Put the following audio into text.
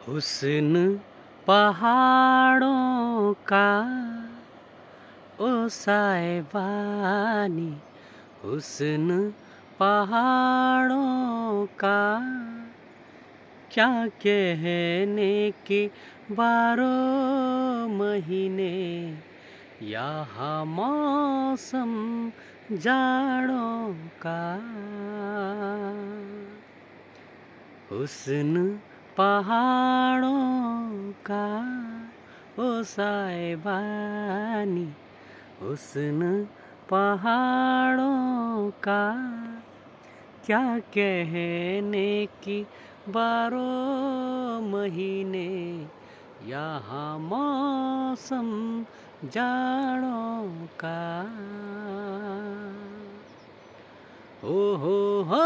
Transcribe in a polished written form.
हुस्न पहाड़ों का ओ साहिबानी, हुस्न पहाड़ों का क्या कहने के बारह महीने यहाँ मौसम जाड़ों का। हुस्न पहाड़ों का ओ साहिबानी, हुस्न पहाड़ों का क्या कहने की बारह महीने यहाँ मौसम जाड़ों का। ओ हो हो